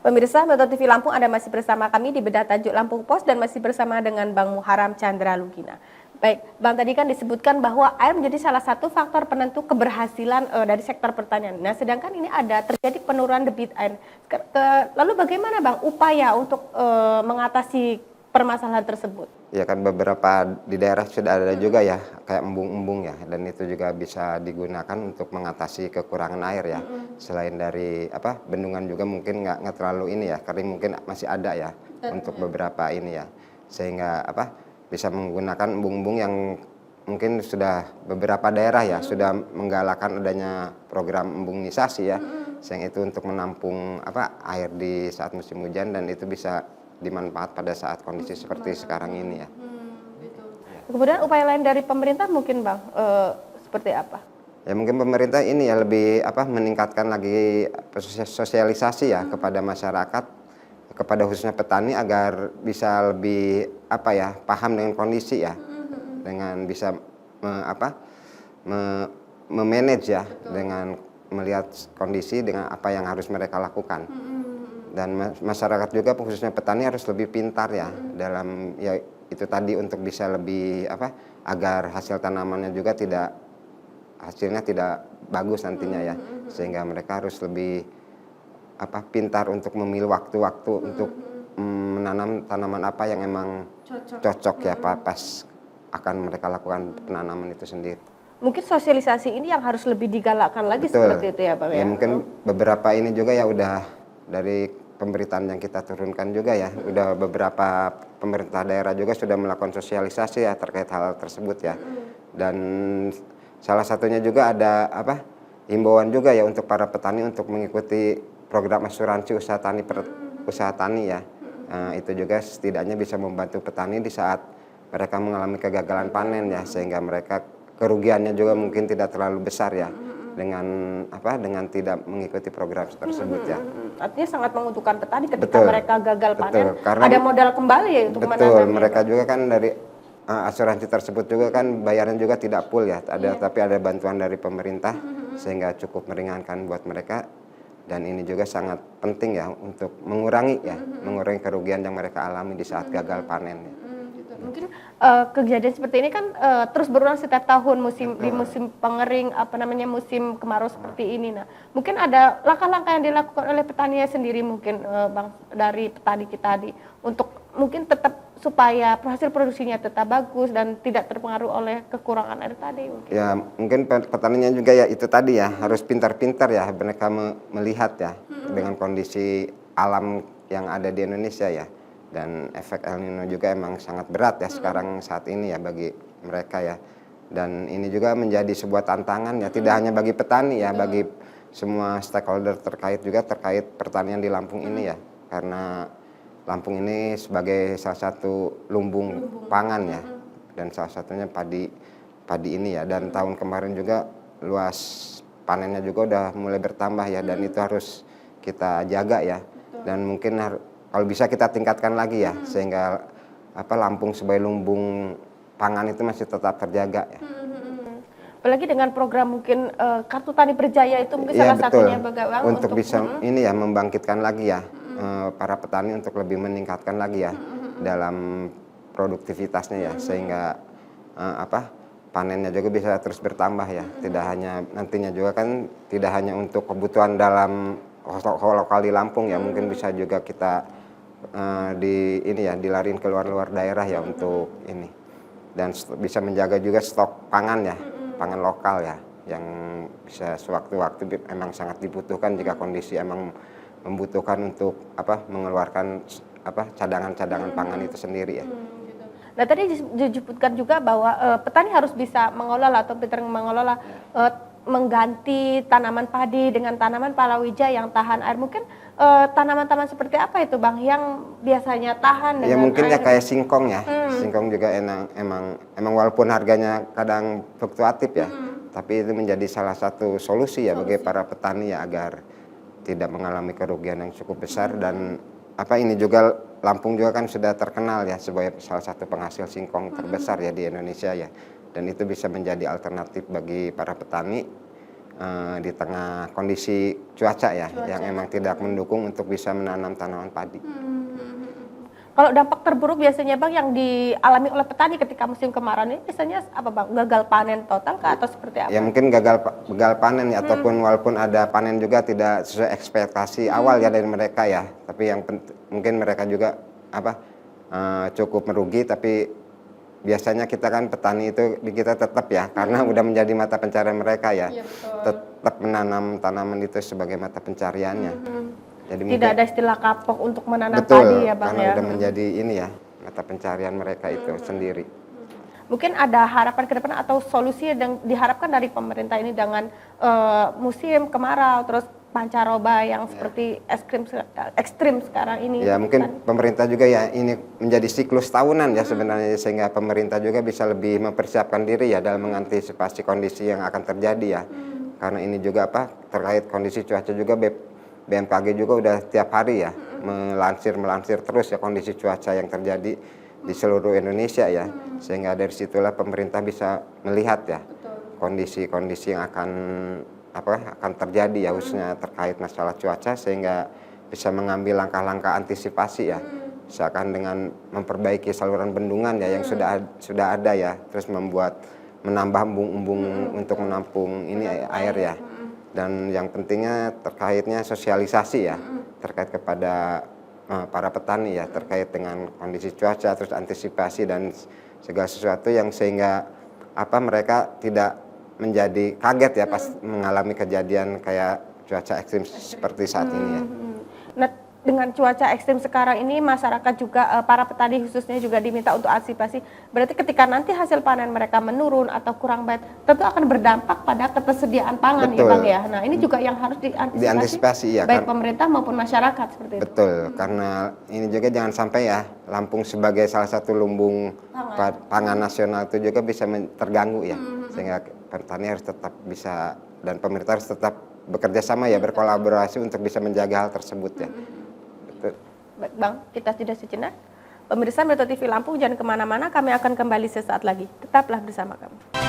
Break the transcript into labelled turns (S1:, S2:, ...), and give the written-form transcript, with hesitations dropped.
S1: Pemirsa Metro TV Lampung, Anda masih bersama kami di Bedah Tajuk Lampung Pos dan masih bersama dengan Bang Muharam Chandra Lugina. Baik, Bang, tadi kan disebutkan bahwa air menjadi salah satu faktor penentu keberhasilan dari sektor pertanian. Nah, sedangkan ini ada terjadi penurunan debit air. Lalu bagaimana, Bang, upaya untuk mengatasi permasalahan tersebut?
S2: Ya kan beberapa di daerah sudah ada juga ya kayak embung-embung ya, dan itu juga bisa digunakan untuk mengatasi kekurangan air ya. Selain dari bendungan juga mungkin nggak terlalu ini ya, kering mungkin masih ada ya untuk beberapa ini ya, sehingga bisa menggunakan embung-embung yang mungkin sudah beberapa daerah ya sudah menggalakkan adanya program embungisasi ya, sehingga itu untuk menampung air di saat musim hujan, dan itu bisa dimanfaat pada saat kondisi seperti sekarang ini ya.
S1: Kemudian upaya lain dari pemerintah mungkin, Bang, seperti apa?
S2: Ya mungkin pemerintah ini ya lebih meningkatkan lagi sosialisasi ya kepada masyarakat, kepada khususnya petani, agar bisa lebih paham dengan kondisi ya, dengan bisa memanage ya, dengan melihat kondisi dengan apa yang harus mereka lakukan. Dan masyarakat juga khususnya petani harus lebih pintar ya dalam ya itu tadi, untuk bisa lebih agar hasil tanamannya juga hasilnya tidak bagus nantinya ya, sehingga mereka harus lebih pintar untuk memilih waktu-waktu untuk menanam tanaman apa yang emang cocok ya pas akan mereka lakukan penanaman itu sendiri.
S1: Mungkin sosialisasi ini yang harus lebih digalakkan lagi. Betul. Seperti itu ya, Bang ya.
S2: Mungkin beberapa ini juga ya udah dari pemberitaan yang kita turunkan juga ya, udah beberapa pemerintah daerah juga sudah melakukan sosialisasi ya terkait hal tersebut ya. Dan salah satunya juga ada himbauan juga ya untuk para petani untuk mengikuti program asuransi usaha tani ya. Itu juga setidaknya bisa membantu petani di saat mereka mengalami kegagalan panen ya, sehingga mereka kerugiannya juga mungkin tidak terlalu besar ya dengan tidak mengikuti program tersebut ya.
S1: Artinya sangat menguntungkan petani ketika mereka gagal panen,
S2: karena
S1: ada modal kembali ya untuk menanam.
S2: Mereka juga kan dari asuransi tersebut juga kan bayarnya juga tidak full ya, tapi ada bantuan dari pemerintah sehingga cukup meringankan buat mereka, dan ini juga sangat penting ya untuk mengurangi kerugian yang mereka alami di saat gagal panen ya.
S1: Mungkin kejadian seperti ini kan terus berulang setiap tahun di musim pengering, musim kemarau seperti ini. Nah, mungkin ada langkah-langkah yang dilakukan oleh petani sendiri mungkin, Bang, dari petani kita untuk mungkin tetap supaya hasil produksinya tetap bagus dan tidak terpengaruh oleh kekurangan air tadi mungkin.
S2: Ya, mungkin petaninya juga ya itu tadi ya, harus pintar-pintar ya mereka melihat ya dengan kondisi alam yang ada di Indonesia ya. Dan efek El Nino juga emang sangat berat ya sekarang saat ini ya bagi mereka ya. Dan ini juga menjadi sebuah tantangan ya, tidak hanya bagi petani ya, bagi semua stakeholder terkait pertanian di Lampung ini ya. Karena Lampung ini sebagai salah satu lumbung pangan ya, dan salah satunya padi ini ya. Dan tahun kemarin juga luas panennya juga udah mulai bertambah ya, dan itu harus kita jaga ya. Dan mungkin kalau bisa kita tingkatkan lagi ya, sehingga Lampung sebagai lumbung pangan itu masih tetap terjaga ya.
S1: Apalagi dengan program mungkin Kartu Tani Berjaya itu mungkin salah satunya, Bang,
S2: untuk bisa ini ya membangkitkan lagi ya para petani untuk lebih meningkatkan lagi ya dalam produktivitasnya ya, sehingga panennya juga bisa terus bertambah ya. Tidak hanya nantinya juga kan tidak hanya untuk kebutuhan dalam lokal di Lampung ya, mungkin bisa juga kita dilarin ke luar daerah ya untuk ini, dan bisa menjaga juga stok pangan ya, pangan lokal ya, yang bisa sewaktu-waktu emang sangat dibutuhkan jika kondisi emang membutuhkan untuk mengeluarkan cadangan pangan itu sendiri ya.
S1: Nah, tadi disebutkan juga bahwa petani harus bisa mengelola atau pintar mengelola mengganti tanaman padi dengan tanaman palawija yang tahan air. Mungkin tanaman-tanaman seperti apa itu, Bang, yang biasanya tahan dengan
S2: ya mungkin
S1: air?
S2: Ya kayak singkong ya. Singkong juga emang walaupun harganya kadang fluktuatif ya, tapi itu menjadi salah satu solusi ya bagi para petani ya, agar tidak mengalami kerugian yang cukup besar. Dan ini juga Lampung juga kan sudah terkenal ya sebagai salah satu penghasil singkong terbesar ya di Indonesia ya. Dan itu bisa menjadi alternatif bagi para petani di tengah kondisi cuaca ya yang emang tidak mendukung untuk bisa menanam tanaman padi.
S1: Kalau dampak terburuk biasanya Bang yang dialami oleh petani ketika musim kemarau ini biasanya apa Bang? Gagal panen total kah atau seperti apa?
S2: Ya mungkin gagal panen ya, ataupun walaupun ada panen juga tidak sesuai ekspektasi awal ya dari mereka ya. Tapi yang mungkin mereka juga cukup merugi, tapi biasanya kita kan petani itu kita tetap ya karena udah menjadi mata pencarian mereka ya. Tetap menanam tanaman itu sebagai mata pencariannya. Jadi
S1: Tidak ada istilah kapok untuk menanam
S2: betul,
S1: padi ya Bang
S2: karena
S1: ya.
S2: udah menjadi ini ya mata pencarian mereka itu sendiri.
S1: Mungkin ada harapan ke depan atau solusi yang diharapkan dari pemerintah ini dengan musim kemarau terus pancaroba yang seperti ekstrim sekarang ini.
S2: Ya mungkin pemerintah juga ya ini menjadi siklus tahunan ya sebenarnya, sehingga pemerintah juga bisa lebih mempersiapkan diri ya dalam mengantisipasi kondisi yang akan terjadi ya. Karena ini juga terkait kondisi cuaca juga BMKG juga udah tiap hari ya melansir terus ya kondisi cuaca yang terjadi di seluruh Indonesia ya, sehingga dari situlah pemerintah bisa melihat ya kondisi-kondisi yang akan terjadi ya khususnya terkait masalah cuaca, sehingga bisa mengambil langkah-langkah antisipasi ya, misalkan dengan memperbaiki saluran bendungan ya yang sudah ada ya, terus menambah embung-embung untuk menampung ini air ya. Dan yang pentingnya terkaitnya sosialisasi ya terkait kepada para petani ya terkait dengan kondisi cuaca, terus antisipasi dan segala sesuatu yang sehingga mereka tidak menjadi kaget ya pas mengalami kejadian kayak cuaca ekstrim seperti saat ini ya.
S1: Nah, dengan cuaca ekstrim sekarang ini masyarakat juga para petani khususnya juga diminta untuk antisipasi. Berarti ketika nanti hasil panen mereka menurun atau kurang baik, tentu akan berdampak pada ketersediaan pangan.
S2: Betul.
S1: Ya Bang ya. Nah, ini juga yang harus diantisipasi
S2: ya,
S1: baik pemerintah maupun masyarakat seperti itu.
S2: Betul, karena ini juga jangan sampai ya Lampung sebagai salah satu lumbung pangan nasional itu juga bisa terganggu ya. Sehingga petani harus tetap bisa dan pemerintah harus tetap bekerja sama ya, berkolaborasi untuk bisa menjaga hal tersebut ya.
S1: Baik Bang, kita sudah sejenak. Pemirsa Metro TV Lampung, jangan kemana-mana, kami akan kembali sesaat lagi. Tetaplah bersama kami.